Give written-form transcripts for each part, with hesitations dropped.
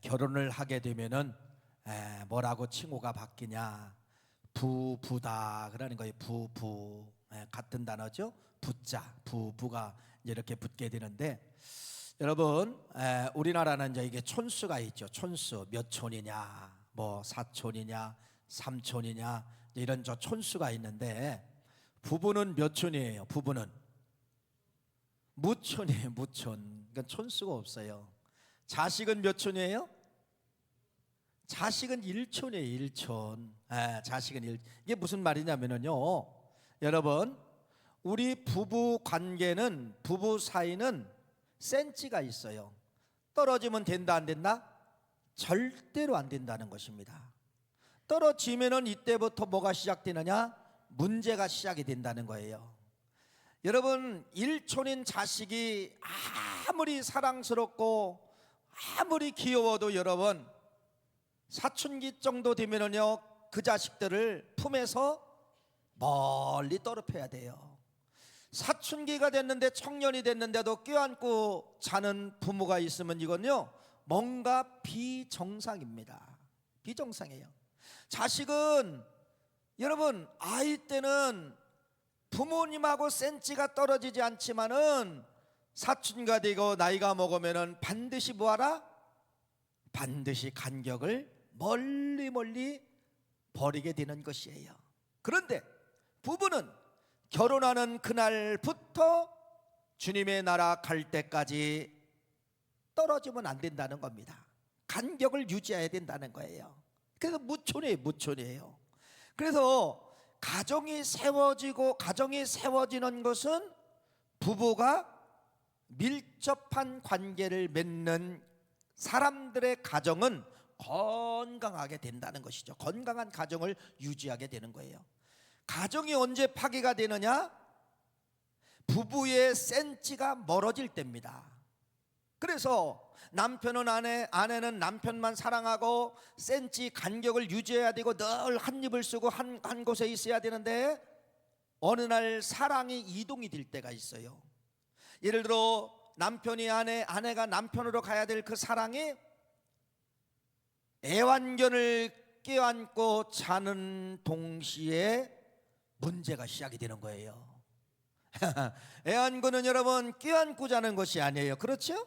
결혼을 하게 되면은 뭐라고 칭호가 바뀌냐? 부부다 그러는 거예요. 부부. 같은 단어죠. 부자, 부부가 이렇게 붙게 되는데, 여러분, 우리나라는 이제 이게 촌수가 있죠. 촌수 몇 촌이냐, 뭐 사촌이냐, 삼촌이냐, 이런 저 촌수가 있는데, 부부는 몇 촌이에요? 부부는 무촌이에요. 무촌. 그러니까 촌수가 없어요. 자식은 몇 촌이에요? 자식은 1촌이에요. 1촌. 자식은 1. 이게 무슨 말이냐면요, 여러분, 우리 부부 관계는, 부부 사이는 센치가 있어요. 떨어지면 된다 안 된다? 절대로 안 된다는 것입니다. 떨어지면은 이때부터 뭐가 시작되느냐? 문제가 시작이 된다는 거예요. 여러분, 1촌인 자식이 아무리 사랑스럽고 아무리 귀여워도 여러분, 사춘기 정도 되면은요, 그 자식들을 품에서 멀리 떨어뜨려야 돼요. 사춘기가 됐는데, 청년이 됐는데도 껴안고 자는 부모가 있으면 이건요, 뭔가 비정상입니다. 비정상이에요. 자식은 여러분, 아이 때는 부모님하고 센치가 떨어지지 않지만은 사춘기가 되고 나이가 먹으면은 반드시 뭐하라? 반드시 간격을 멀리 버리게 되는 것이에요. 그런데 부부는 결혼하는 그날부터 주님의 나라 갈 때까지 떨어지면 안 된다는 겁니다. 간격을 유지해야 된다는 거예요. 그래서 무촌이에요. 그래서 가정이 세워지는 것은 부부가 밀접한 관계를 맺는 사람들의 가정은 건강하게 된다는 것이죠. 건강한 가정을 유지하게 되는 거예요. 가정이 언제 파괴가 되느냐? 부부의 센치가 멀어질 때입니다. 그래서 남편은 아내는 남편만 사랑하고 센치 간격을 유지해야 되고 늘 한 입을 쓰고 한 곳에 있어야 되는데, 어느 날 사랑이 이동이 될 때가 있어요. 예를 들어 남편이 아내가 남편으로 가야 될 그 사랑이 애완견을 껴안고 자는 동시에 문제가 시작이 되는 거예요. 애완견은 여러분 껴안고 자는 것이 아니에요. 그렇죠?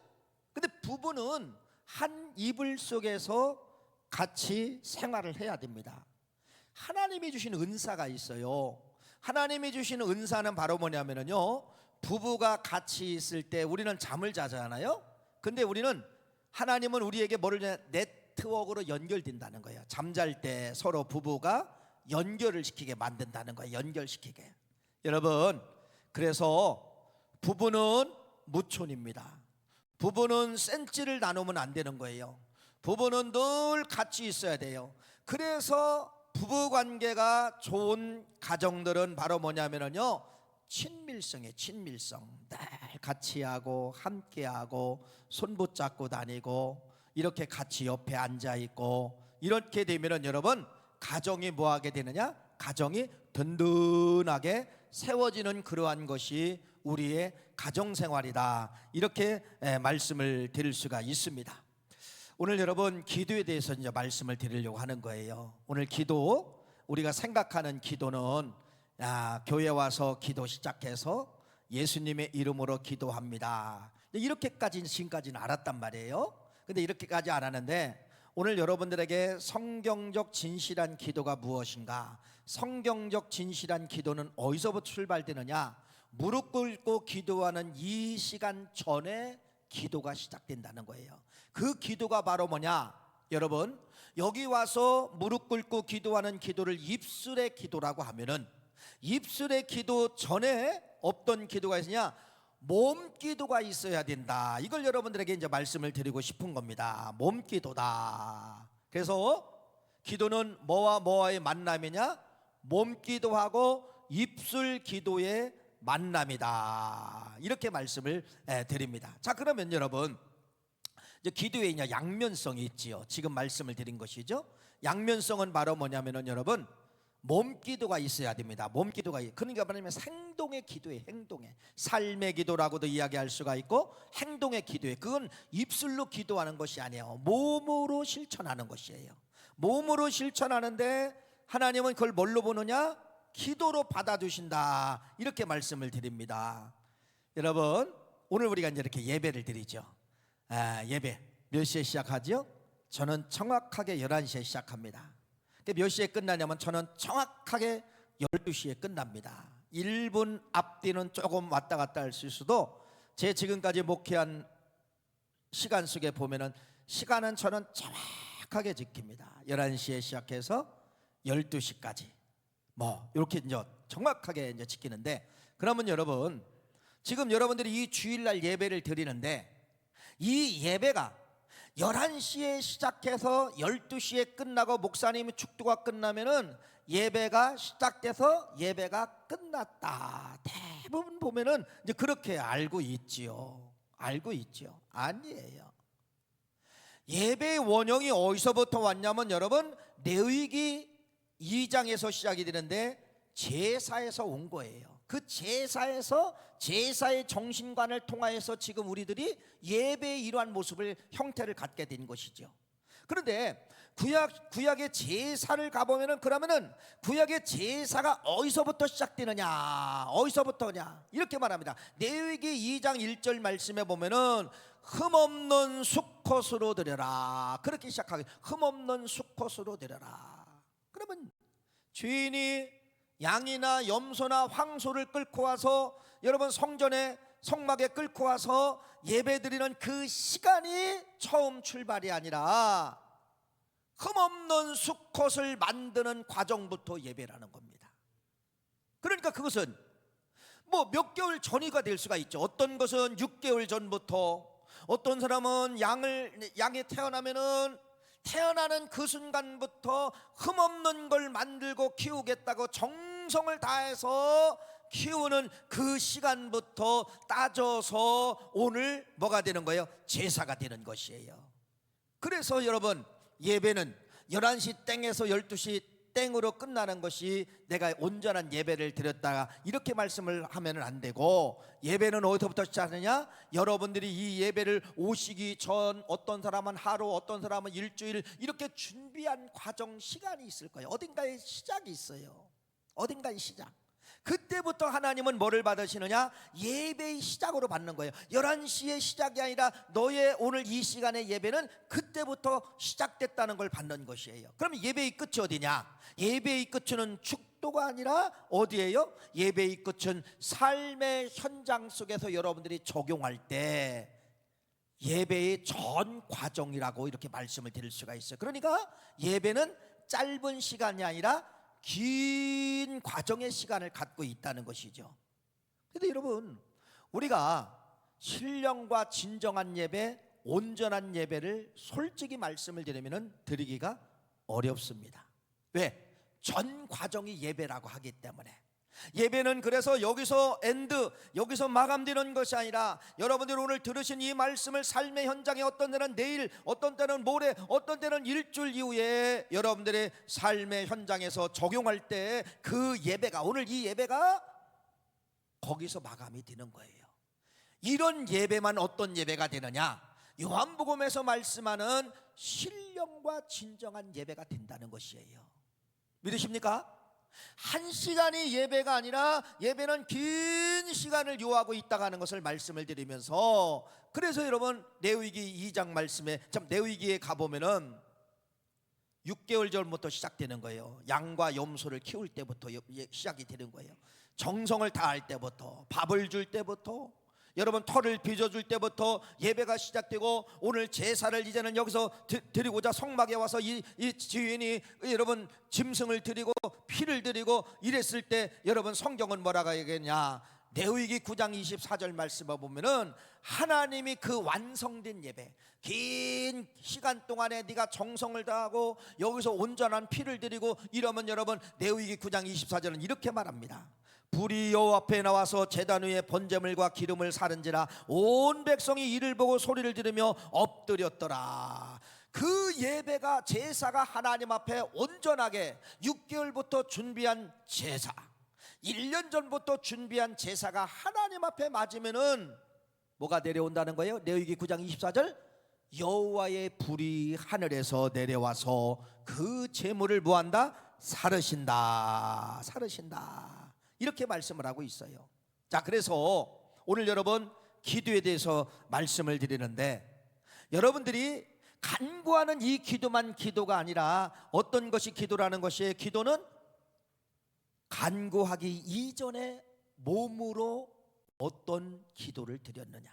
근데 부부는 한 이불 속에서 같이 생활을 해야 됩니다. 하나님이 주신 은사가 있어요. 하나님이 주신 은사는 바로 뭐냐면요, 부부가 같이 있을 때 우리는 잠을 자잖아요. 근데 하나님은 우리에게 뭐를 네트워크로 연결된다는 거예요. 잠잘 때 서로 부부가 연결을 시키게 만든다는 거예요. 연결시키게. 여러분, 그래서 부부는 무촌입니다. 부부는 센치를 나누면 안 되는 거예요. 부부는 늘 같이 있어야 돼요. 그래서 부부관계가 좋은 가정들은 바로 뭐냐면요, 친밀성이에요. 친밀성. 늘 같이 하고 함께 하고 손 붙잡고 다니고 이렇게 같이 옆에 앉아 있고, 이렇게 되면은 여러분, 가정이 뭐하게 되느냐? 가정이 든든하게 세워지는 그러한 것이 우리의 가정생활이다, 이렇게 말씀을 드릴 수가 있습니다. 오늘 여러분, 기도에 대해서 이제 말씀을 드리려고 하는 거예요. 오늘 기도, 우리가 생각하는 기도는 교회 와서 기도 시작해서 예수님의 이름으로 기도합니다, 지금까지는 알았단 말이에요. 근데 이렇게까지 알았는데, 오늘 여러분들에게 성경적 진실한 기도가 무엇인가? 성경적 진실한 기도는 어디서부터 출발되느냐? 무릎 꿇고 기도하는 이 시간 전에 기도가 시작된다는 거예요. 그 기도가 바로 뭐냐? 여러분, 여기 와서 무릎 꿇고 기도하는 기도를 입술의 기도라고 하면은, 입술의 기도 전에 어떤 기도가 있으냐? 몸 기도가 있어야 된다. 이걸 여러분들에게 이제 말씀을 드리고 싶은 겁니다. 몸 기도다. 그래서 기도는 뭐와 뭐와의 만남이냐? 몸 기도하고 입술 기도의 만남이다, 이렇게 말씀을 드립니다. 자, 그러면 여러분, 이제 기도에 이제 양면성이 있지요. 지금 말씀을 드린 것이죠. 양면성은 바로 뭐냐면은 여러분, 몸기도가 있어야 됩니다. 몸기도가. 그러니까 뭐냐면 행동의 기도에, 행동의 삶의 기도라고도 이야기할 수가 있고 행동의 기도에, 그건 입술로 기도하는 것이 아니에요. 몸으로 실천하는 것이에요. 몸으로 실천하는데 하나님은 그걸 뭘로 보느냐? 기도로 받아주신다, 이렇게 말씀을 드립니다. 여러분, 오늘 우리가 이제 이렇게 예배를 드리죠. 예배 몇 시에 시작하죠? 저는 정확하게 11시에 시작합니다. 몇 시에 끝나냐면 저는 정확하게 12시에 끝납니다. 1분 앞뒤는 조금 왔다 갔다 할 수 있어도 제 지금까지 목회한 시간 속에 보면은 시간은 저는 정확하게 지킵니다. 11시에 시작해서 12시까지 뭐 이렇게 이제 정확하게 이제 지키는데, 그러면 여러분, 지금 여러분들이 이 주일날 예배를 드리는데 이 예배가 11시에 시작해서 12시에 끝나고 목사님이 축도가 끝나면은 예배가 시작돼서 예배가 끝났다, 대부분 보면은 이제 그렇게 알고 있지요. 알고 있죠. 아니에요. 예배의 원형이 어디서부터 왔냐면 여러분, 레위기 2장에서 시작이 되는데 제사에서 온 거예요. 그 제사에서 제사의 정신관을 통하여서 지금 우리들이 예배의 이러한 모습을, 형태를 갖게 된 것이죠. 그런데 구약의 제사를 가보면은, 그러면은 구약의 제사가 어디서부터 시작되느냐, 어디서부터냐, 이렇게 말합니다. 레위기 2장 1절 말씀에 보면은 흠없는 수컷으로 드려라, 그렇게 시작하게. 흠없는 수컷으로 드려라. 그러면 주인이 양이나 염소나 황소를 끌고 와서 여러분 성전에, 성막에 끌고 와서 예배드리는 그 시간이 처음 출발이 아니라 흠없는 수컷을 만드는 과정부터 예배라는 겁니다. 그러니까 그것은 뭐 몇 개월 전이가 될 수가 있죠. 어떤 것은 6개월 전부터, 어떤 사람은 양이 태어나면은 태어나는 그 순간부터 흠없는 걸 만들고 키우겠다고 정성을 다해서 키우는 그 시간부터 따져서 오늘 뭐가 되는 거예요? 제사가 되는 것이에요. 그래서 여러분, 예배는 11시 땡에서 12시 땡으로 끝나는 것이 내가 온전한 예배를 드렸다, 이렇게 말씀을 하면 안 되고, 예배는 어디서부터 시작하느냐? 여러분들이 이 예배를 오시기 전, 어떤 사람은 하루, 어떤 사람은 일주일, 이렇게 준비한 과정, 시간이 있을 거예요. 어딘가에 시작이 있어요. 어딘가에 시작. 그때부터 하나님은 뭐를 받으시느냐? 예배의 시작으로 받는 거예요. 11시의 시작이 아니라 너의 오늘 이 시간의 예배는 그때부터 시작됐다는 걸 받는 것이에요. 그럼 예배의 끝이 어디냐? 예배의 끝은 축도가 아니라 어디예요? 예배의 끝은 삶의 현장 속에서 여러분들이 적용할 때 예배의 전 과정이라고 이렇게 말씀을 드릴 수가 있어요. 그러니까 예배는 짧은 시간이 아니라 긴 과정의 시간을 갖고 있다는 것이죠. 그런데 여러분, 우리가 신령과 진정한 예배, 온전한 예배를 솔직히 말씀을 드리면 드리기가 어렵습니다. 왜? 전 과정이 예배라고 하기 때문에. 예배는 그래서 여기서 여기서 마감되는 것이 아니라 여러분들이 오늘 들으신 이 말씀을 삶의 현장에, 어떤 때는 내일, 어떤 때는 모레, 어떤 때는 일주일 이후에 여러분들의 삶의 현장에서 적용할 때 그 예배가, 오늘 이 예배가 거기서 마감이 되는 거예요. 이런 예배만 어떤 예배가 되느냐? 요한복음에서 말씀하는 신령과 진정한 예배가 된다는 것이에요. 믿으십니까? 한 시간이 예배가 아니라 예배는 긴 시간을 요하고 있다고 하는 것을 말씀을 드리면서, 그래서 여러분 레위기 2장 말씀에, 레위기에 가보면은 6개월 전부터 시작되는 거예요. 양과 염소를 키울 때부터 시작이 되는 거예요. 정성을 다할 때부터, 밥을 줄 때부터, 여러분 털을 빚어줄 때부터 예배가 시작되고, 오늘 제사를 이제는 여기서 드리고자 성막에 와서 이 주인이 여러분 짐승을 드리고 피를 드리고 이랬을 때 여러분 성경은 뭐라고 하겠냐? 레위기 9장 24절 말씀을 보면은 하나님이 그 완성된 예배, 긴 시간 동안에 네가 정성을 다하고 여기서 온전한 피를 드리고 이러면 여러분 레위기 9장 24절은 이렇게 말합니다. 불이 여호와 앞에 나와서 제단 위에 번제물과 기름을 사른지라 온 백성이 이를 보고 소리를 들으며 엎드렸더라. 그 예배가 제사가 하나님 앞에 온전하게 6개월부터 준비한 제사, 1년 전부터 준비한 제사가 하나님 앞에 맞으면은 뭐가 내려온다는 거예요? 레위기 9장 24절, 여호와의 불이 하늘에서 내려와서 그 제물을 뭐한다? 사르신다. 사르신다. 이렇게 말씀을 하고 있어요. 자, 그래서 오늘 여러분 기도에 대해서 말씀을 드리는데, 여러분들이 간구하는 이 기도만 기도가 아니라 어떤 것이 기도라는 것이에요? 기도는 간구하기 이전에 몸으로 어떤 기도를 드렸느냐,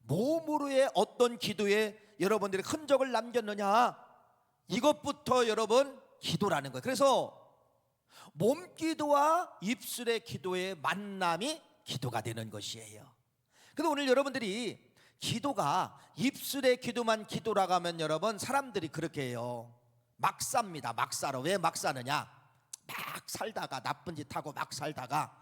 몸으로의 어떤 기도에 여러분들이 흔적을 남겼느냐, 이것부터 여러분 기도라는 거예요. 그래서 몸기도와 입술의 기도의 만남이 기도가 되는 것이에요. 근데 오늘 여러분들이 기도가 입술의 기도만 기도라고 하면 여러분 사람들이 그렇게 해요. 막 삽니다. 막 살아. 왜 막 사느냐, 막 살다가 나쁜 짓 하고 막 살다가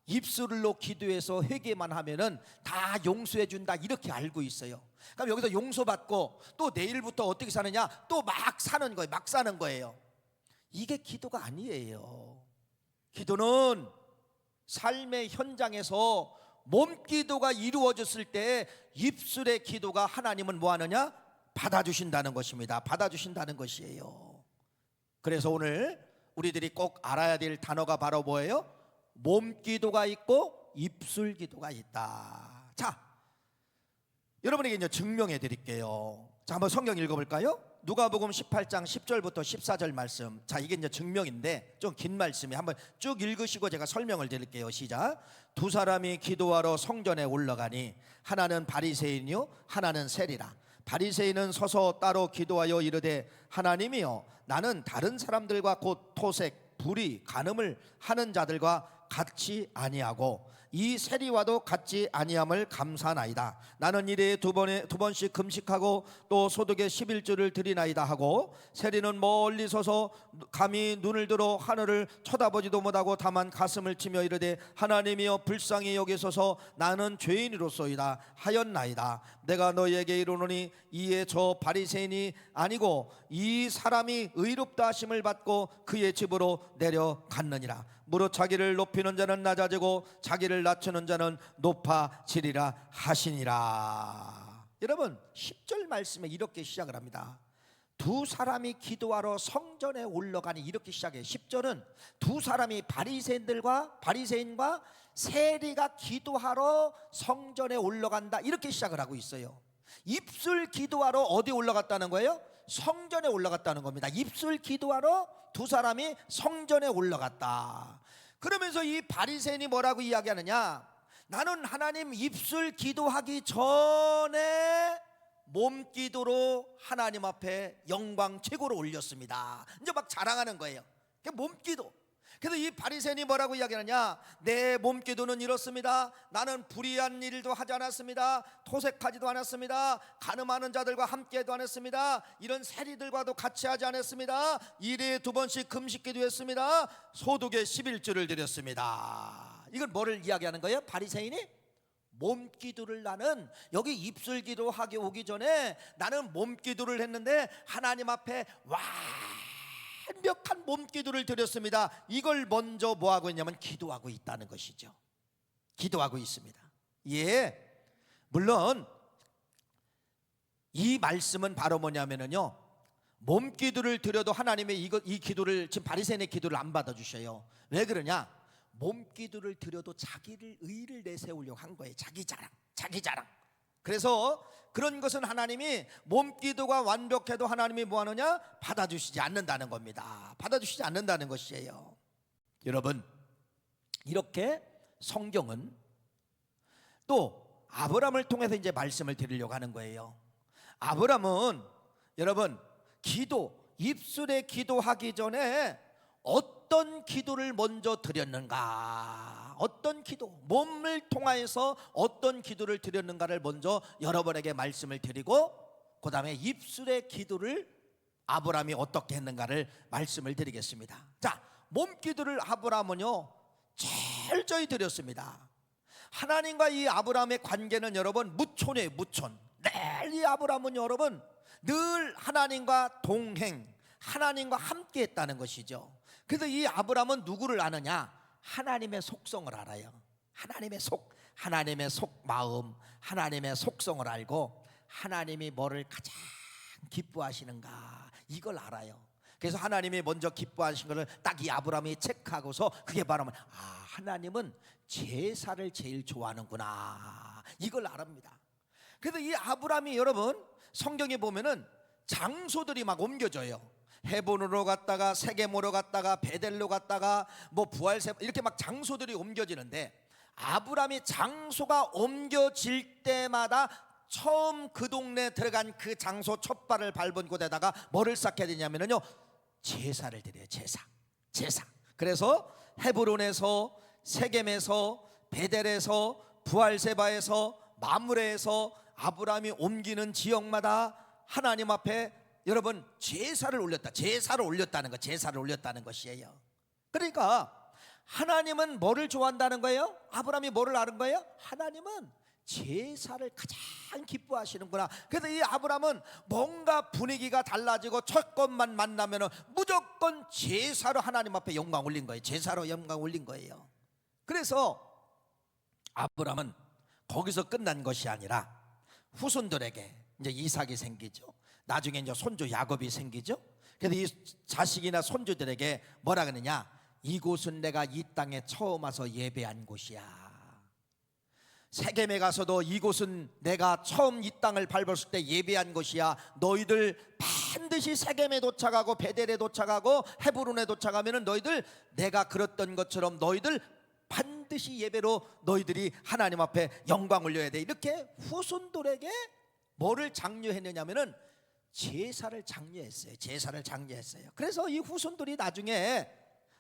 입술로 기도해서 회개만 하면은 다 용서해 준다 이렇게 알고 있어요. 그럼 여기서 용서받고 또 내일부터 어떻게 사느냐, 또 막 사는 거예요. 막 사는 거예요. 이게 기도가 아니에요. 기도는 삶의 현장에서 몸기도가 이루어졌을 때 입술의 기도가 하나님은 뭐하느냐? 받아주신다는 것입니다. 받아주신다는 것이에요. 그래서 오늘 우리들이 꼭 알아야 될 단어가 바로 뭐예요? 몸기도가 있고 입술기도가 있다. 자, 여러분에게 이제 증명해 드릴게요. 자, 한번 성경 읽어볼까요? 누가복음 18장 10절부터 14절 말씀. 자, 이게 이제 증명인데 좀 긴 말씀이 한번 쭉 읽으시고 제가 설명을 드릴게요. 시작. 두 사람이 기도하러 성전에 올라가니 하나는 바리새인이요 하나는 세리라. 바리새인은 서서 따로 기도하여 이르되, 하나님이여, 나는 다른 사람들과 곧 토색, 불의, 간음을 하는 자들과 같이 아니하고 이 세리와도 같지 아니함을 감사하나이다. 나는 일에 두 번씩 금식하고 또 소득의 11조를 드리나이다 하고, 세리는 멀리 서서 감히 눈을 들어 하늘을 쳐다보지도 못하고 다만 가슴을 치며 이르되, 하나님이여 불쌍히 여기소서, 나는 죄인이로소이다 하였나이다. 내가 너희에게 이르노니 이에 저 바리새인이 아니고 이 사람이 의롭다 하심을 받고 그의 집으로 내려갔느니라. 무릇 자기를 높이는 자는 낮아지고 자기를 낮추는 자는 높아지리라 하시니라. 여러분 10절 말씀에 이렇게 시작을 합니다. 두 사람이 기도하러 성전에 올라가니 이렇게 시작해요. 10절은 두 사람이 바리새인과 세리가 기도하러 성전에 올라간다 이렇게 시작을 하고 있어요. 입술 기도하러 어디 올라갔다는 거예요? 성전에 올라갔다는 겁니다. 입술 기도하러 두 사람이 성전에 올라갔다. 그러면서 이 바리새인이 뭐라고 이야기하느냐, 나는 하나님 입술 기도하기 전에 몸기도로 하나님 앞에 영광 최고로 올렸습니다. 이제 막 자랑하는 거예요. 그게 몸기도. 그래서 이 바리새인이 뭐라고 이야기하느냐, 내 몸기도는 이렇습니다. 나는 불의한 일도 하지 않았습니다. 토색하지도 않았습니다. 간음하는 자들과 함께도 않았습니다. 이런 세리들과도 같이 하지 않았습니다. 일에 두 번씩 금식기도 했습니다. 소득의 11조를 드렸습니다. 이건 뭐를 이야기하는 거예요? 바리새인이 몸기도를, 나는 여기 입술기도 하기 오기 전에 나는 몸기도를 했는데 하나님 앞에 완벽한 몸기도를 드렸습니다. 이걸 먼저 뭐하고 있냐면 기도하고 있다는 것이죠. 기도하고 있습니다. 예, 물론 이 말씀은 바로 뭐냐면요, 몸기도를 드려도 하나님의 이 기도를, 지금 바리새인의 기도를 안 받아주셔요. 왜 그러냐, 몸기도를 드려도 자기를 의를 내세우려고 한 거예요. 자기 자랑. 그래서 그런 것은 하나님이 몸기도가 완벽해도 하나님이 뭐하느냐, 받아주시지 않는다는 겁니다. 받아주시지 않는다는 것이에요. 여러분, 이렇게 성경은 또 아브라함을 통해서 이제 말씀을 드리려고 하는 거예요. 아브라함은 여러분 입술에 기도하기 전에 어떤 기도를 먼저 드렸는가, 어떤 기도, 몸을 통하여서 어떤 기도를 드렸는가를 먼저 여러분에게 말씀을 드리고, 그 다음에 입술의 기도를 아브라함이 어떻게 했는가를 말씀을 드리겠습니다. 자, 몸기도를 아브라함은요 철저히 드렸습니다. 하나님과 이 아브라함의 관계는 여러분 무촌이에요. 무촌. 늘 이 아브라함은 여러분 늘 하나님과 동행, 하나님과 함께 했다는 것이죠. 그래서 이 아브라함은 누구를 아느냐? 하나님의 속성을 알아요. 하나님의 속 마음, 하나님의 속성을 알고 하나님이 뭐를 가장 기뻐하시는가 이걸 알아요. 그래서 하나님이 먼저 기뻐하신 것을 딱 이 아브라함이 체크하고서 그게 바로 하나님은 제사를 제일 좋아하는구나 이걸 알합니다. 그래서 이 아브라함이 여러분 성경에 보면은 장소들이 막 옮겨져요. 헤브론으로 갔다가 세겜으로 갔다가 베델로 갔다가 뭐 부활세 이렇게 막 장소들이 옮겨지는데 아브라함이 장소가 옮겨질 때마다 처음 그 동네 들어간 그 장소 첫 발을 밟은 곳에다가 뭐를 쌓게 되냐면요 제사를 드려요. 제사. 그래서 헤브론에서 세겜에서 베델에서 부활세바에서 마므레에서 아브라함이 옮기는 지역마다 하나님 앞에 여러분 제사를 올렸다는 것이에요. 그러니까 하나님은 뭐를 좋아한다는 거예요? 아브라함이 뭐를 아는 거예요? 하나님은 제사를 가장 기뻐하시는구나. 그래서 이 아브라함은 뭔가 분위기가 달라지고 첫 것만 만나면 무조건 제사로 하나님 앞에 영광 올린 거예요. 제사로 영광 올린 거예요. 그래서 아브라함은 거기서 끝난 것이 아니라 후손들에게 이제 이삭이 생기죠. 나중에 이제 손주 야곱이 생기죠. 그래서 이 자식이나 손주들에게 뭐라 그러냐? 이곳은 내가 이 땅에 처음 와서 예배한 곳이야. 세겜에 가서도 이곳은 내가 처음 이 땅을 밟았을 때 예배한 곳이야. 너희들 반드시 세겜에 도착하고 베델에 도착하고 헤브론에 도착하면은 너희들 내가 그랬던 것처럼 너희들 반드시 예배로 너희들이 하나님 앞에 영광 올려야 돼. 이렇게 후손들에게 뭐를 장려했느냐면은 제사를 장려했어요. 그래서 이 후손들이 나중에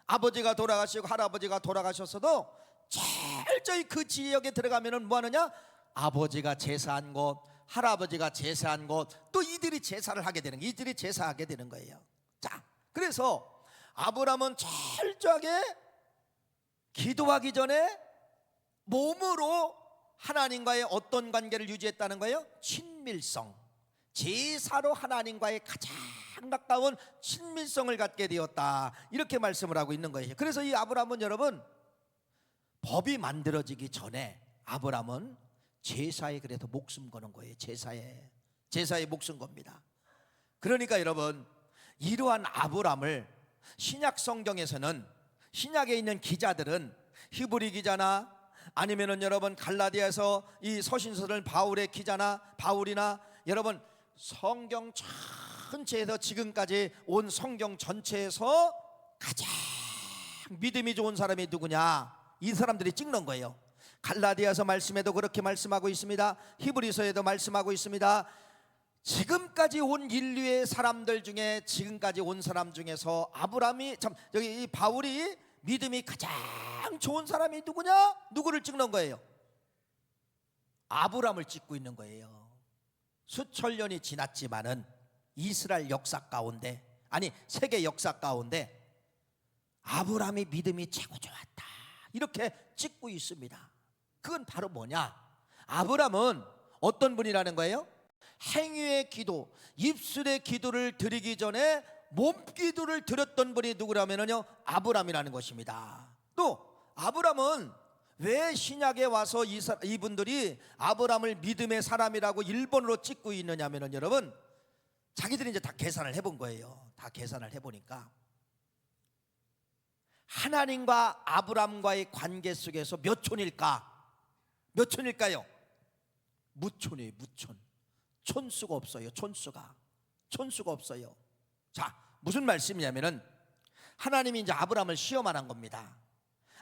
아버지가 돌아가시고 할아버지가 돌아가셨어도 철저히 그 지역에 들어가면은 뭐 하느냐? 아버지가 제사한 곳, 할아버지가 제사한 곳, 또 이들이 제사하게 되는 거예요. 자, 그래서 아브라함은 철저하게 기도하기 전에 몸으로 하나님과의 어떤 관계를 유지했다는 거예요? 친밀성. 제사로 하나님과의 가장 가까운 친밀성을 갖게 되었다. 이렇게 말씀을 하고 있는 거예요. 그래서 이 아브라함은 여러분 법이 만들어지기 전에 아브라함은 제사에 그래도 목숨 거는 거예요. 제사에 목숨 겁니다. 그러니까 여러분 이러한 아브라함을 신약 성경에서는 신약에 있는 기자들은 히브리 기자나 아니면은 여러분 갈라디아에서 이 서신서를 바울의 기자나 바울이나 여러분 성경 전체에서 지금까지 온 성경 전체에서 가장 믿음이 좋은 사람이 누구냐? 이 사람들이 찍는 거예요. 갈라디아서 말씀에도 그렇게 말씀하고 있습니다. 히브리서에도 말씀하고 있습니다. 지금까지 온 인류의 사람들 중에 지금까지 온 사람 중에서 아브라함이 여기 이 바울이 믿음이 가장 좋은 사람이 누구냐? 누구를 찍는 거예요? 아브라함을 찍고 있는 거예요. 수천 년이 지났지만은 이스라엘 역사 가운데 아니 세계 역사 가운데 아브라함의 믿음이 최고 좋았다 이렇게 찍고 있습니다. 그건 바로 뭐냐? 아브라함은 어떤 분이라는 거예요? 행위의 기도, 입술의 기도를 드리기 전에 몸기도를 드렸던 분이 누구라면요? 아브라함이라는 것입니다. 또 아브라함은 왜 신약에 와서 이분들이 아브라함을 믿음의 사람이라고 1번으로 찍고 있느냐면은 여러분 자기들이 이제 다 계산을 해본 거예요. 다 계산을 해보니까 하나님과 아브라함과의 관계 속에서 몇 촌일까? 몇 촌일까요? 무촌이에요. 무촌. 촌수가 없어요. 촌수가 없어요. 자, 무슨 말씀이냐면은 하나님이 이제 아브라함을 시험하는 겁니다.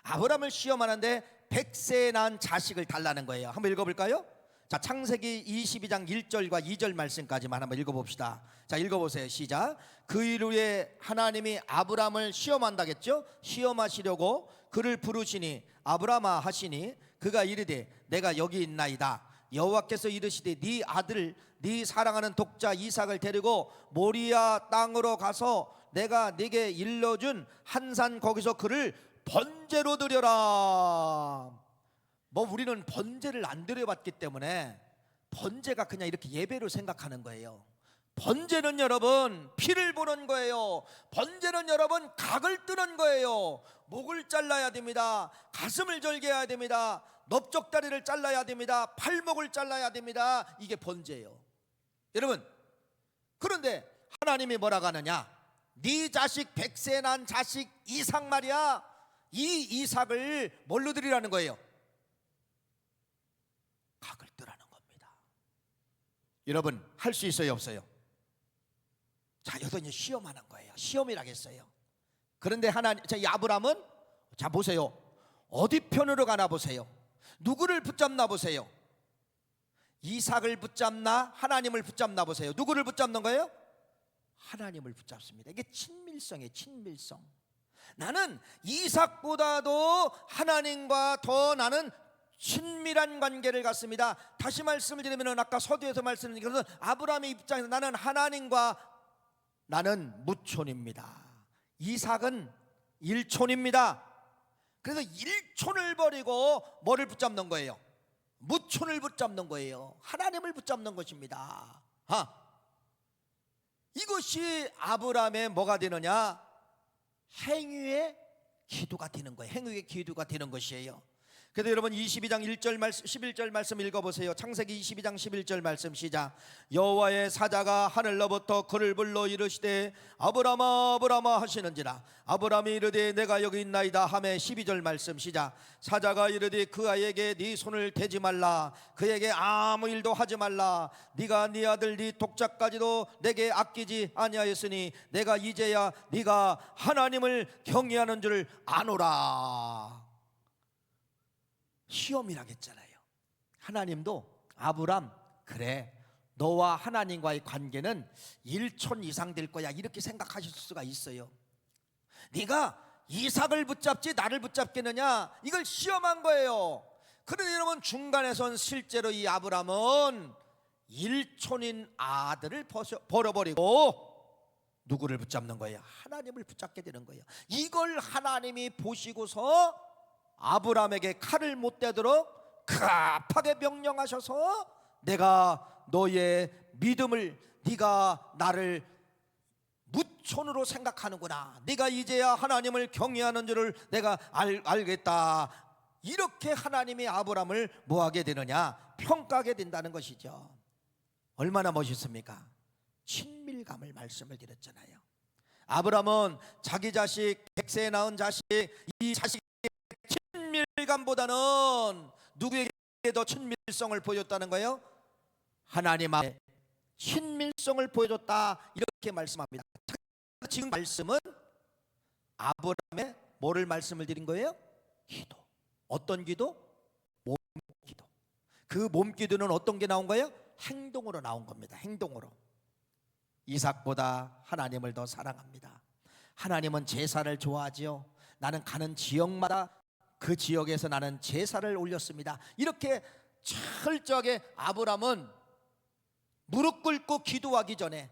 아브라함을 시험하는데 100세에 낳은 자식을 달라는 거예요. 한번 읽어볼까요? 자, 창세기 22장 1절과 2절 말씀까지만 한번 읽어봅시다. 자, 읽어보세요. 시작. 그 일 후에 하나님이 아브라함을 시험한다겠죠? 시험하시려고 그를 부르시니 아브라함아 하시니 그가 이르되 내가 여기 있나이다. 여호와께서 이르시되 네 아들 네 사랑하는 독자 이삭을 데리고 모리아 땅으로 가서 내가 네게 일러준 한 산 거기서 그를 번제로 드려라. 뭐 우리는 번제를 안 드려봤기 때문에 번제가 그냥 이렇게 예배로 생각하는 거예요. 번제는 여러분 피를 보는 거예요. 번제는 여러분 각을 뜨는 거예요. 목을 잘라야 됩니다. 가슴을 절개해야 됩니다. 넓적다리를 잘라야 됩니다. 팔목을 잘라야 됩니다. 이게 번제예요. 여러분, 그런데 하나님이 뭐라고 하느냐? 네 자식 100세 난 자식 이삭 말이야. 이 이삭을 뭘로 드리라는 거예요? 각을 뜨라는 겁니다. 여러분, 할 수 있어요, 없어요? 자, 여러분이 시험하는 거예요. 시험이라겠어요. 그런데 하나님, 이 아브람은, 자 보세요, 어디 편으로 가나 보세요. 누구를 붙잡나 보세요. 이삭을 붙잡나 하나님을 붙잡나 보세요. 누구를 붙잡는 거예요? 하나님을 붙잡습니다. 이게 친밀성이에요. 친밀성. 나는 이삭보다도 하나님과 더 나는 친밀한 관계를 갖습니다. 다시 말씀을 드리면 아까 서두에서 말씀드린 것은 아브라함의 입장에서 나는 하나님과 나는 무촌입니다. 이삭은 일촌입니다. 그래서 일촌을 버리고 뭐를 붙잡는 거예요? 무촌을 붙잡는 거예요. 하나님을 붙잡는 것입니다. 이것이 아브라함의 뭐가 되느냐? 행위의 기도가 되는 거예요. 행위의 기도가 되는 것이에요. 그래서 여러분 22장 1절 말씀 11절 말씀 읽어보세요. 창세기 22장 11절 말씀 시작. 여호와의 사자가 하늘로부터 그를 불러 이르시되 아브라마 아브라마 하시는지라. 아브라함이 이르되 내가 여기 있나이다 하매 12절 말씀 시작. 사자가 이르되 그 아이에게 네 손을 대지 말라. 그에게 아무 일도 하지 말라. 네가 네 아들 네 독자까지도 내게 아끼지 아니하였으니 내가 이제야 네가 하나님을 경외하는 줄 아노라. 시험이라겠잖아요. 하나님도 아브람, 그래 너와 하나님과의 관계는 1촌 이상 될 거야, 이렇게 생각하실 수가 있어요. 네가 이삭을 붙잡지 나를 붙잡겠느냐, 이걸 시험한 거예요. 그런데 여러분 중간에선 실제로 이 아브람은 1촌인 아들을 버려버리고 누구를 붙잡는 거예요? 하나님을 붙잡게 되는 거예요. 이걸 하나님이 보시고서 아브람에게 칼을 못 대도록 급하게 명령하셔서 내가 너의 믿음을, 네가 나를 무촌으로 생각하는구나, 네가 이제야 하나님을 경외하는 줄을 내가 알겠다. 이렇게 하나님이 아브람을 뭐하게 되느냐? 평가하게 된다는 것이죠. 얼마나 멋있습니까? 친밀감을 말씀을 드렸잖아요. 아브람은 자기 자식 100세에 낳은 자식, 이 자식 친밀감보다는 누구에게 더 친밀성을 보여줬다는 거예요? 하나님 앞에 친밀성을 보여줬다, 이렇게 말씀합니다. 지금 말씀은 아브라함의 뭐를 말씀을 드린 거예요? 기도. 어떤 기도? 몸기도. 그 몸기도는 어떤 게 나온 거예요? 행동으로 나온 겁니다. 행동으로. 이삭보다 하나님을 더 사랑합니다. 하나님은 제사를 좋아하지요. 나는 가는 지역마다 그 지역에서 나는 제사를 올렸습니다. 이렇게 철저하게 아브람은 무릎 꿇고 기도하기 전에,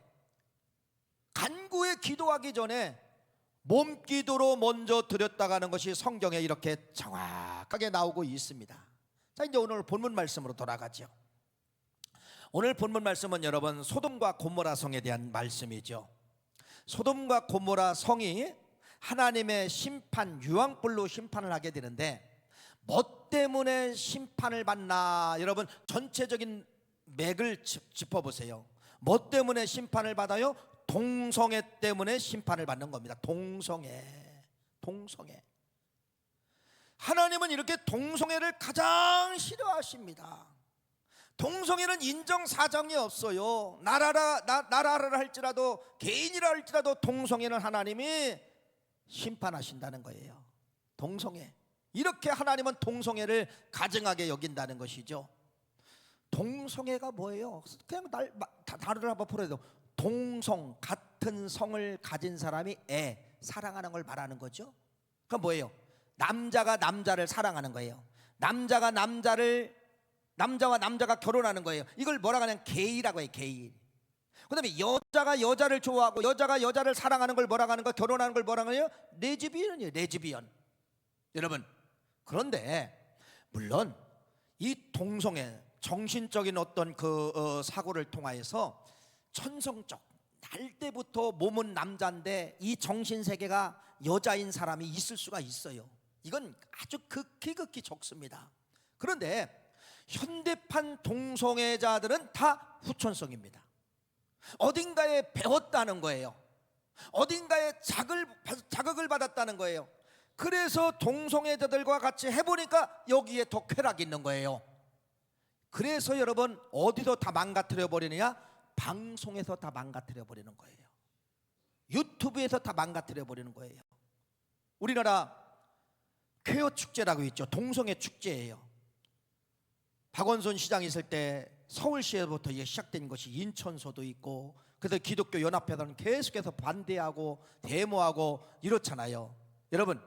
간구에 기도하기 전에 몸기도로 먼저 드렸다가는 것이 성경에 이렇게 정확하게 나오고 있습니다. 자, 이제 오늘 본문 말씀으로 돌아가죠. 오늘 본문 말씀은 여러분 소돔과 고모라 성에 대한 말씀이죠. 소돔과 고모라 성이 하나님의 심판, 유황불로 심판을 하게 되는데, 뭐 때문에 심판을 받나? 여러분 전체적인 맥을 짚어보세요. 뭐 때문에 심판을 받아요? 동성애 때문에 심판을 받는 겁니다. 동성애. 하나님은 이렇게 동성애를 가장 싫어하십니다. 동성애는 인정사정이 없어요. 나라라 할지라도, 개인이라 할지라도 동성애는 하나님이 심판하신다는 거예요. 동성애. 이렇게 하나님은 동성애를 가증하게 여긴다는 것이죠. 동성애가 뭐예요? 그냥 다른 한번 풀어도 동성, 같은 성을 가진 사람이 사랑하는 걸 말하는 거죠. 그건 뭐예요? 남자가 남자를 사랑하는 거예요. 남자와 남자가 결혼하는 거예요. 이걸 뭐라고 하냐면 게이라고 해요. 게이. 그 다음에 여자가 여자를 좋아하고 여자가 여자를 사랑하는 걸 뭐라고 하는 거, 결혼하는 걸 뭐라고 해요? 레즈비언이에요. 레즈비언. 여러분, 그런데 물론 이 동성애, 정신적인 어떤 사고를 통하여서 천성적, 날 때부터 몸은 남자인데 이 정신세계가 여자인 사람이 있을 수가 있어요. 이건 아주 극히 적습니다. 그런데 현대판 동성애자들은 다 후천성입니다. 어딘가에 배웠다는 거예요. 어딘가에 자극을 받았다는 거예요. 그래서 동성애자들과 같이 해보니까 여기에 더 쾌락이 있는 거예요. 그래서 여러분 어디서 다 망가뜨려 버리느냐? 방송에서 다 망가뜨려 버리는 거예요. 유튜브에서 다 망가뜨려 버리는 거예요. 우리나라 퀘어 축제라고 있죠. 동성애 축제예요. 박원순 시장 있을 때 서울시에서부터 이게 시작된 것이 인천서도 있고, 그래서 기독교 연합회는 계속해서 반대하고 데모하고 이렇잖아요. 여러분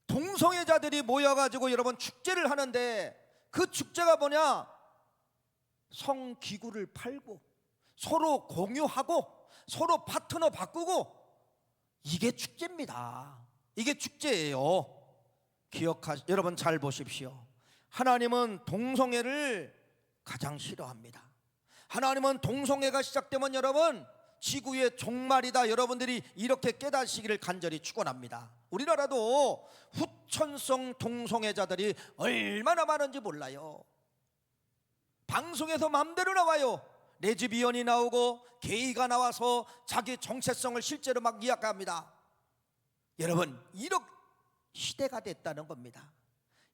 동성애자들이 모여가지고 여러분 축제를 하는데 그 축제가 뭐냐? 성기구를 팔고 서로 공유하고 서로 파트너 바꾸고, 이게 축제입니다. 이게 축제예요. 여러분 잘 보십시오. 하나님은 동성애를 가장 싫어합니다. 하나님은 동성애가 시작되면 여러분 지구의 종말이다, 여러분들이 이렇게 깨닫시기를 간절히 축원합니다. 우리나라도 후천성 동성애자들이 얼마나 많은지 몰라요. 방송에서 마음대로 나와요. 레즈비언이 나오고 게이가 나와서 자기 정체성을 실제로 막 이야기합니다. 여러분 이런 시대가 됐다는 겁니다.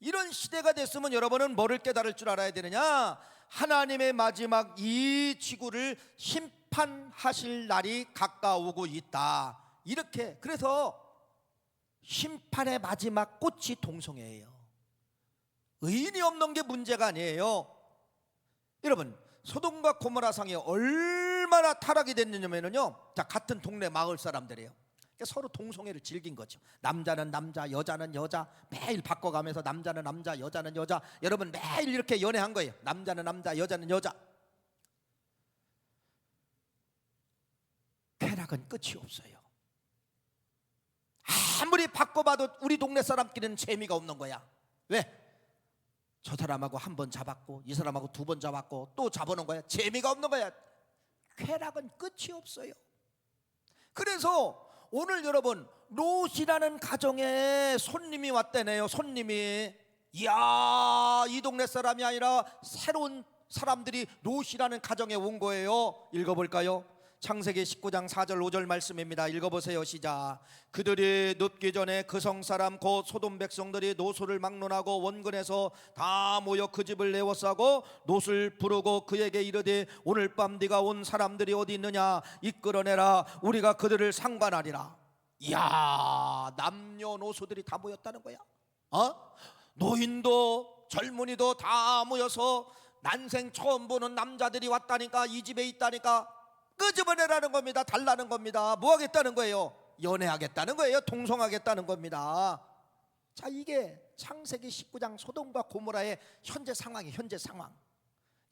이런 시대가 됐으면 여러분은 뭐를 깨달을 줄 알아야 되느냐? 하나님의 마지막 이 지구를 심판하실 날이 가까우고 있다. 이렇게, 그래서 심판의 마지막 꽃이 동성애예요. 의인이 없는 게 문제가 아니에요. 여러분 소돔과 고모라 성이 얼마나 타락이 됐느냐면요, 자, 같은 동네 마을 사람들이에요. 서로 동성애를 즐긴 거죠. 남자는 남자, 여자는 여자, 매일 바꿔가면서 남자는 남자, 여자는 여자, 여러분 매일 이렇게 연애한 거예요. 남자는 남자, 여자는 여자. 쾌락은 끝이 없어요. 아무리 바꿔봐도 우리 동네 사람끼리는 재미가 없는 거야. 왜? 저 사람하고 한 번 잡았고 이 사람하고 두 번 잡았고 또 잡아놓은 거야. 재미가 없는 거야. 쾌락은 끝이 없어요. 그래서 오늘 여러분 롯이라는 가정에 손님이 왔다네요. 손님이, 이야, 이 동네 사람이 아니라 새로운 사람들이 롯이라는 가정에 온 거예요. 읽어볼까요? 창세기 19장 4절 5절 말씀입니다. 읽어보세요. 시작. 그들이 눕기 전에 그 성사람 곧 소돔 백성들이 롯을 막론하고 원근에서 다 모여 그 집을 내워싸고 롯을 부르고 그에게 이르되 오늘 밤 네가 온 사람들이 어디 있느냐? 이끌어내라. 우리가 그들을 상관하리라. 이야, 남녀노소들이 다 모였다는 거야. 노인도 젊은이도 다 모여서 난생 처음 보는 남자들이 왔다니까, 이 집에 있다니까 끄집어내라는 겁니다. 달라는 겁니다. 뭐 하겠다는 거예요? 연애하겠다는 거예요. 동성하겠다는 겁니다. 자, 이게 창세기 19장 소돔과 고모라의 현재 상황이에요. 현재 상황.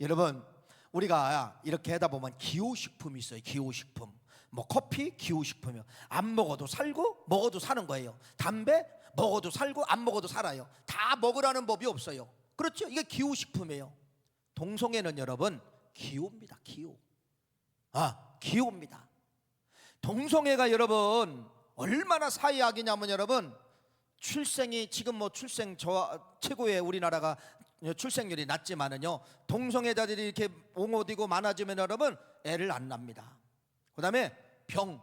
여러분 우리가 이렇게 하다 보면 기호식품이 있어요. 기호식품. 뭐 커피 기호식품이요. 안 먹어도 살고 먹어도 사는 거예요. 담배 먹어도 살고 안 먹어도 살아요. 다 먹으라는 법이 없어요. 그렇죠? 이게 기호식품이에요. 동성애는 여러분 기호입니다. 기호. 기호입니다. 동성애가 여러분 얼마나 사회악이냐면 여러분 출생이 지금 뭐 출생 최고의 우리나라가 출생률이 낮지만은요, 동성애자들이 이렇게 옹호되고 많아지면 여러분 애를 안 납니다. 그다음에 병,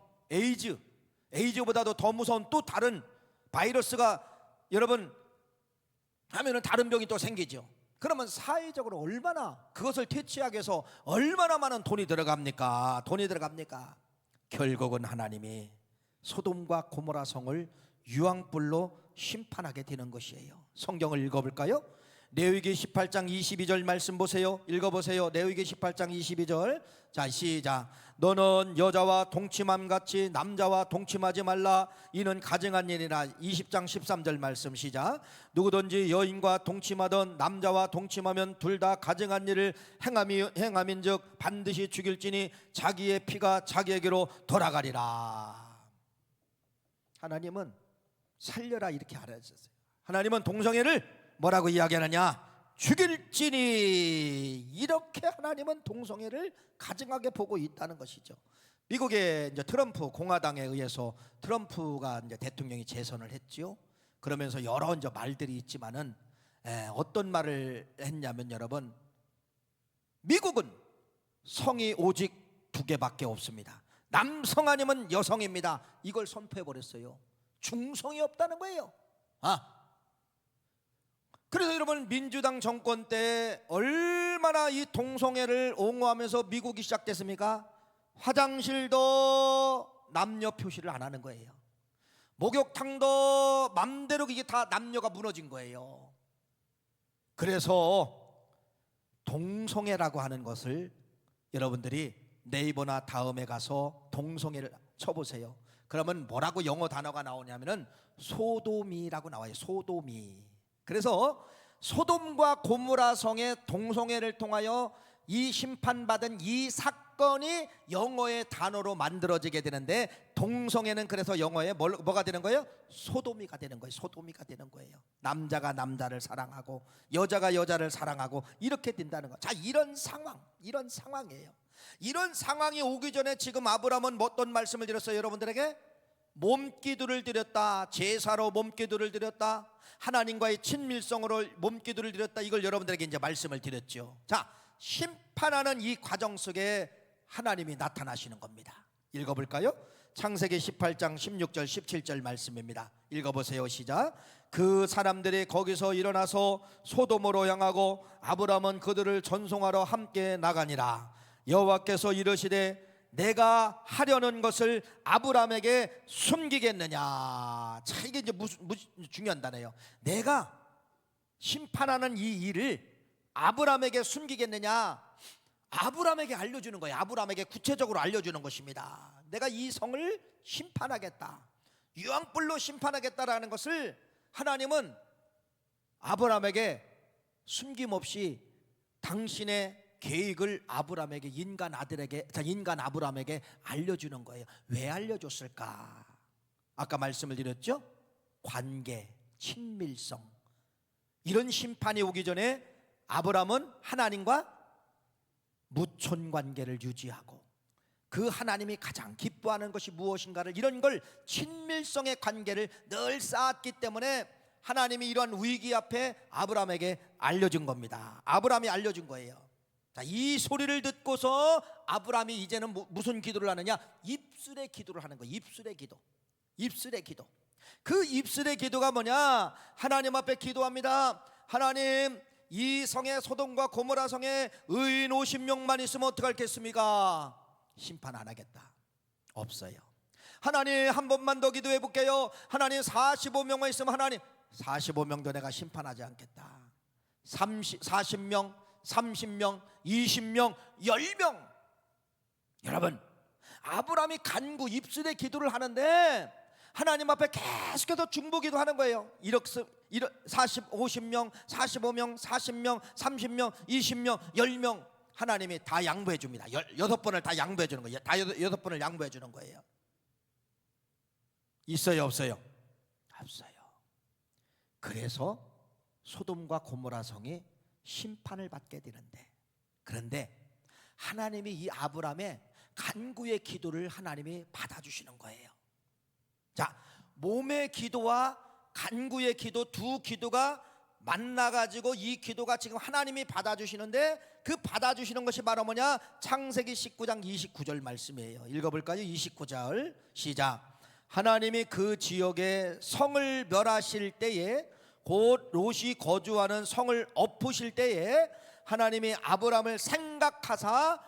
에이즈보다도 더 무서운 또 다른 바이러스가 여러분 하면은 다른 병이 또 생기죠. 그러면 사회적으로 얼마나 그것을 퇴치하기 위해서 얼마나 많은 돈이 들어갑니까? 결국은 하나님이 소돔과 고모라 성을 유황불로 심판하게 되는 것이에요. 성경을 읽어볼까요? 레위기 18장 22절 말씀 보세요. 읽어보세요. 레위기 18장 22절. 자, 시작. 너는 여자와 동침함같이 남자와 동침하지 말라. 이는 가증한 일이라. 20장 13절 말씀 시작. 누구든지 여인과 동침하던 남자와 동침하면 둘 다 가증한 일을 행함인즉 반드시 죽일지니 자기의 피가 자기에게로 돌아가리라. 하나님은 살려라 이렇게 알아주셨어요. 하나님은 동성애를 뭐라고 이야기하느냐? 죽일지니. 이렇게 하나님은 동성애를 가증하게 보고 있다는 것이죠. 미국의 이제 트럼프 공화당에 의해서 트럼프가 이제 대통령이 재선을 했지요. 그러면서 여러 이제 말들이 있지만은 어떤 말을 했냐면 여러분, 미국은 성이 오직 두 개밖에 없습니다. 남성 아니면 여성입니다. 이걸 선포해 버렸어요. 중성이 없다는 거예요. 그래서 여러분, 민주당 정권 때 얼마나 이 동성애를 옹호하면서 미국이 시작됐습니까? 화장실도 남녀 표시를 안 하는 거예요. 목욕탕도 맘대로 이게 다 남녀가 무너진 거예요. 그래서 동성애라고 하는 것을 여러분들이 네이버나 다음에 가서 동성애를 쳐보세요. 그러면 뭐라고 영어 단어가 나오냐면은 소돔이라고 나와요. 소돔이. 그래서 소돔과 고모라 성의 동성애를 통하여 이 심판받은 이 사건이 영어의 단어로 만들어지게 되는데, 동성애는 그래서 영어에 뭐가 되는 거예요? 소돔이가 되는 거예요. 소돔이가 되는 거예요. 남자가 남자를 사랑하고 여자가 여자를 사랑하고 이렇게 된다는 거. 자, 이런 상황이에요. 이런 상황이 오기 전에 지금 아브라함은 어떤 말씀을 드렸어요? 여러분들에게 몸기도를 드렸다. 제사로 몸기도를 드렸다. 하나님과의 친밀성으로 몸기도를 드렸다. 이걸 여러분들에게 이제 말씀을 드렸죠. 자, 심판하는 이 과정 속에 하나님이 나타나시는 겁니다. 읽어볼까요? 창세기 18장 16절 17절 말씀입니다. 읽어보세요. 시작. 그 사람들이 거기서 일어나서 소돔으로 향하고 아브라함은 그들을 전송하러 함께 나가니라. 여호와께서 이르시되 내가 하려는 것을 아브라함에게 숨기겠느냐. 자, 이게 이제 무슨 중요한 단어예요. 내가 심판하는 이 일을 아브라함에게 숨기겠느냐. 아브라함에게 알려주는 거예요. 아브라함에게 구체적으로 알려주는 것입니다. 내가 이 성을 심판하겠다, 유황불로 심판하겠다라는 것을 하나님은 아브라함에게 숨김없이 당신의 계획을 아브라함에게, 인간 아브라함에게 알려주는 거예요. 왜 알려줬을까? 아까 말씀을 드렸죠. 관계, 친밀성. 이런 심판이 오기 전에 아브라함은 하나님과 무촌 관계를 유지하고, 그 하나님이 가장 기뻐하는 것이 무엇인가를, 이런 걸 친밀성의 관계를 늘 쌓았기 때문에 하나님이 이러한 위기 앞에 아브라함에게 알려준 겁니다. 아브라함이 알려준 거예요. 자, 이 소리를 듣고서 아브라함이 이제는 무슨 기도를 하느냐? 입술의 기도를 하는 거예요. 입술의 기도. 입술의 기도. 그 입술의 기도가 뭐냐? 하나님 앞에 기도합니다. 하나님, 이 성에, 소돔과 고모라 성에 의인 50명만 있으면 어떡하겠습니까? 심판 안 하겠다. 없어요. 하나님, 한 번만 더 기도해 볼게요. 하나님, 45명만 있으면 하나님 45명도 내가 심판하지 않겠다. 40명, 30명, 20명, 10명. 여러분, 아브라함이 간구 입술의 기도를 하는데 하나님 앞에 계속해서 중보기도 하는 거예요. 50명, 45명, 40명, 30명, 20명, 10명 하나님이 다 양보해 줍니다. 6번을 다 양보해 주는 거예요. 다 6번을 양보해 주는 거예요. 있어요, 없어요? 없어요. 그래서 소돔과 고모라 성이 심판을 받게 되는데, 그런데 하나님이 이 아브라함의 간구의 기도를 하나님이 받아주시는 거예요. 자, 몸의 기도와 간구의 기도, 두 기도가 만나가지고 이 기도가 지금 하나님이 받아주시는데, 그 받아주시는 것이 바로 뭐냐? 창세기 19장 29절 말씀이에요. 읽어볼까요? 29절 시작. 하나님이 그 지역에 성을 멸하실 때에, 곧 롯이 거주하는 성을 엎으실 때에 하나님이 아브라함을 생각하사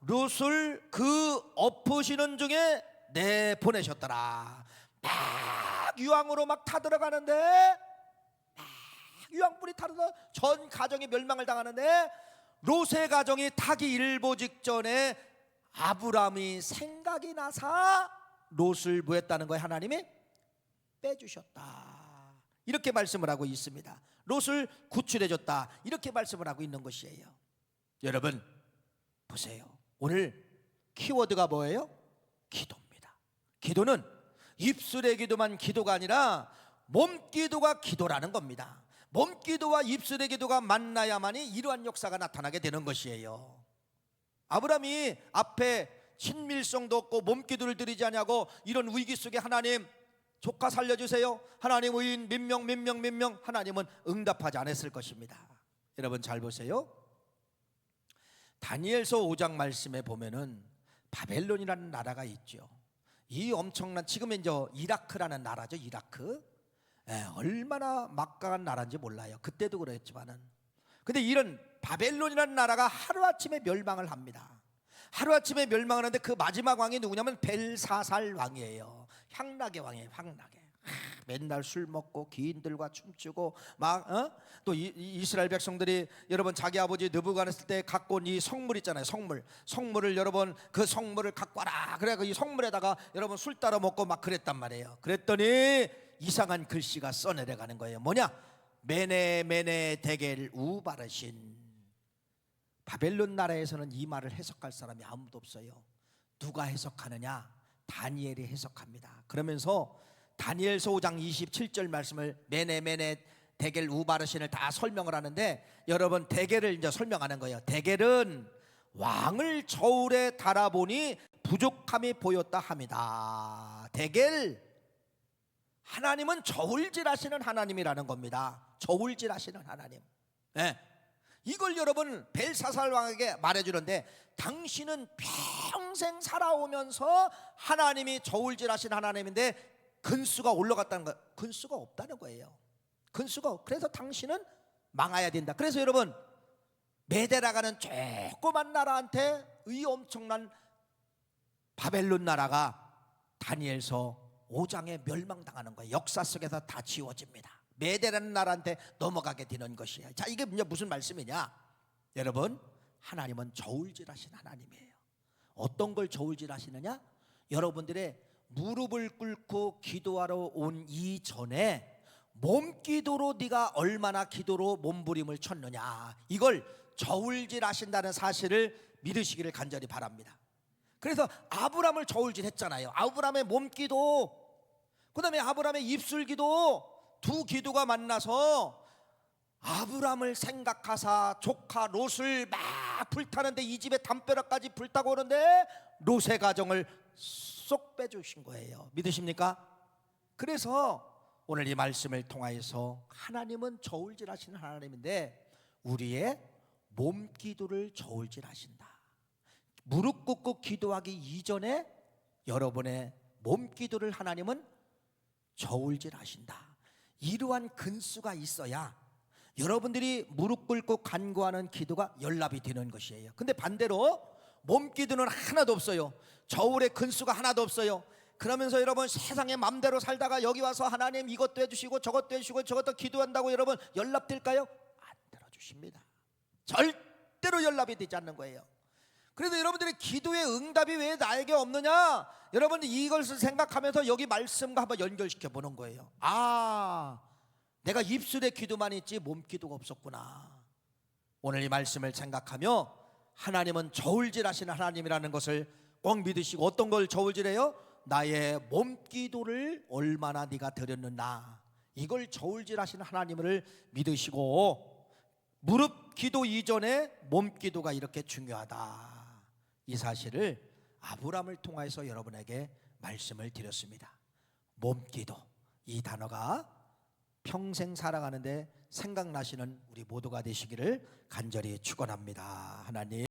롯을 그 엎으시는 중에 내보내셨더라. 막 유황으로 막 타들어가는데, 막 유황불이 타들어 전 가정이 멸망을 당하는데, 롯의 가정이 타기 일보 직전에 아브라함이 생각이 나서 롯을 뭐 했다는 거예요? 하나님이 빼주셨다. 이렇게 말씀을 하고 있습니다. 롯을 구출해줬다. 이렇게 말씀을 하고 있는 것이에요. 여러분 보세요. 오늘 키워드가 뭐예요? 기도입니다. 기도는 입술의 기도만 기도가 아니라 몸기도가 기도라는 겁니다. 몸기도와 입술의 기도가 만나야만이 이러한 역사가 나타나게 되는 것이에요. 아브라함이 앞에 친밀성도 없고 몸기도를 드리지 않냐고 이런 위기 속에 하나님 조카 살려주세요, 하나님 의인 몇 명, 하나님은 응답하지 않았을 것입니다. 여러분 잘 보세요. 다니엘서 5장 말씀에 보면은 바벨론이라는 나라가 있죠. 이 엄청난, 지금 이제 이라크라는 나라죠. 이라크. 얼마나 막강한 나라인지 몰라요. 그때도 그랬지만은. 근데 이런 바벨론이라는 나라가 하루아침에 멸망을 합니다. 하루아침에 멸망을 하는데 그 마지막 왕이 누구냐면 벨사살 왕이에요. 향락의 왕이에요. 향락의. 맨날 술 먹고 기인들과 춤추고 막 또 이스라엘 백성들이 여러분 자기 아버지 느부갓네살 때 갖고 온 이 성물 있잖아요. 성물을 여러분 그 성물을 갖고 와라. 그래 이 성물에다가 여러분 술 따라 먹고 막 그랬단 말이에요. 그랬더니 이상한 글씨가 써내려가는 거예요. 뭐냐? 메네 데겔 우바르신. 바벨론 나라에서는 이 말을 해석할 사람이 아무도 없어요. 누가 해석하느냐? 다니엘이 해석합니다. 그러면서 다니엘서 5장 27절 말씀을 메네 데겔 우바르신을 다 설명을 하는데, 여러분 데겔을 이제 설명하는 거예요. 데겔은 왕을 저울에 달아보니 부족함이 보였다 합니다. 데겔, 하나님은 저울질하시는 하나님이라는 겁니다. 저울질하시는 하나님. 이걸 여러분 벨사살 왕에게 말해주는데, 당신은 평생 살아오면서 하나님이 저울질하신 하나님인데 근수가 올라갔다는 거, 근수가 없다는 거예요. 그래서 당신은 망해야 된다. 그래서 여러분 메데라가는 조그만 나라한테 이 엄청난 바벨론 나라가 다니엘서 5장에 멸망당하는 거예요. 역사 속에서 다 지워집니다. 메데라는 나라한테 넘어가게 되는 것이에요. 자, 이게 무슨 말씀이냐? 여러분, 하나님은 저울질하신 하나님이에요. 어떤 걸 저울질하시느냐? 여러분들의 무릎을 꿇고 기도하러 온 이전에 몸기도로 네가 얼마나 기도로 몸부림을 쳤느냐, 이걸 저울질하신다는 사실을 믿으시기를 간절히 바랍니다. 그래서 아브라함을 저울질했잖아요. 아브라함의 몸기도, 그 다음에 아브라함의 입술기도, 두 기도가 만나서 아브라함을 생각하사 조카 롯을 막 불타는데, 이 집에 담벼락까지 불타고 오는데 롯의 가정을 쏙 빼주신 거예요. 믿으십니까? 그래서 오늘 이 말씀을 통하여서 하나님은 저울질하시는 하나님인데 우리의 몸기도를 저울질하신다. 무릎 꿇고 기도하기 이전에 여러분의 몸기도를 하나님은 저울질하신다. 이러한 근수가 있어야 여러분들이 무릎 꿇고 간구하는 기도가 연락이 되는 것이에요. 근데 반대로 몸기도는 하나도 없어요. 저울의 근수가 하나도 없어요. 그러면서 여러분 세상에 맘대로 살다가 여기 와서 하나님 이것도 해주시고 저것도 해주시고 저것도 기도한다고 여러분 연락될까요? 안 들어주십니다. 절대로 연락이 되지 않는 거예요. 그래서 여러분들의 기도의 응답이 왜 나에게 없느냐? 여러분 이것을 생각하면서 여기 말씀과 한번 연결시켜 보는 거예요. 아, 내가 입술의 기도만 있지 몸기도가 없었구나. 오늘 이 말씀을 생각하며 하나님은 저울질하시는 하나님이라는 것을 꼭 믿으시고, 어떤 걸 저울질해요? 나의 몸기도를 얼마나 네가 드렸느냐, 이걸 저울질하시는 하나님을 믿으시고, 무릎 기도 이전에 몸기도가 이렇게 중요하다, 이 사실을 아브라함을 통해서 여러분에게 말씀을 드렸습니다. 몸기도, 이 단어가 평생 살아가는데 생각나시는 우리 모두가 되시기를 간절히 축원합니다. 하나님